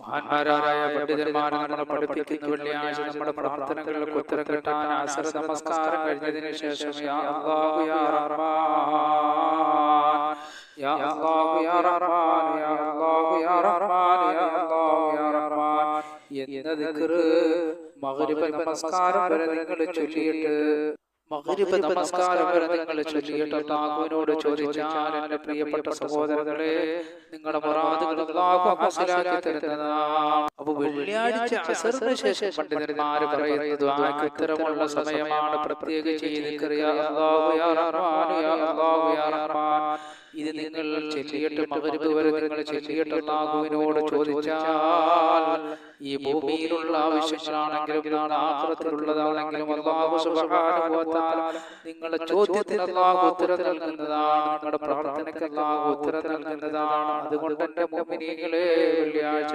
മഹാന്മാരായ പണ്ഡിതന്മാർ നമ്മളെ പഠിപ്പിക്കുന്ന വെള്ളിയാഴ്ച നമ്മുടെ പ്രാർത്ഥനകൾക്ക് ഉത്തരം കിട്ടാൻ അസർ നമസ്കാരം കഴിഞ്ഞതിന് ശേഷം യാ അല്ലാഹു യാ റഹ്മാൻ യാ അല്ലാഹു യാ റഹ്മാൻ യാ അല്ലാഹു യാ റഹ്മാൻ യാ അല്ലാഹു യാ റഹ്മാൻ എന്ന ദിക്ർ മഗ്രിബ് നമസ്കാരം വരെ നിങ്ങൾ ചൊല്ലിയിട്ട് മഗ്രിബ് നമസ്കാരം വരെ നിങ്ങൾ ചൊല്ലിയിട്ട് അല്ലാഹുവിനോട് ചോദിച്ചാൽ എൻ്റെ പ്രിയപ്പെട്ട സഹോദരങ്ങളെ നിങ്ങളുടെ മുറാദുകൾ അല്ലാഹു ഹാസിലാക്കി തരുന്നതാണ്. അപ്പോൾ വെള്ളിയാഴ്ച അസറിന് ശേഷം പണ്ഡിതന്മാർ പറയുന്നത് ദുആക്ക് ഉത്തരമുള്ള സമയമാണ്. പ്രത്യേകിച്ച് ഈ ദിക്ർ യാ അല്ലാഹു യാ റഹ്മാൻ യാ അല്ലാഹു യാ റഹ്മാൻ ഇത് നിങ്ങൾ ചൊല്ലിയിട്ട് മഗ്രിബ് വരെ നിങ്ങൾ ചൊല്ലിയിട്ട് അല്ലാഹുവിനോട് ചോദിച്ചാൽ ഈ ഭൂമിയിലുള്ള ആവശ്യങ്ങളാണെങ്കിലും നാളെ ആഖിറത്തിലുള്ളതാണെങ്കിലും അല്ലാഹു സുബ്ഹാനഹു വ തആല നിങ്ങളുടെ ചോദ്യത്തിന് അല്ലാഹു ഉത്തരം നൽകുന്നതാണ്. നിങ്ങളുടെ പ്രാർത്ഥനയ്ക്ക് അല്ലാഹു ഉത്തരം നൽകുന്നതാണ്. അതുകൊണ്ട് എൻ്റെ മുഅ്മിനീങ്ങളെ വെള്ളിയാഴ്ച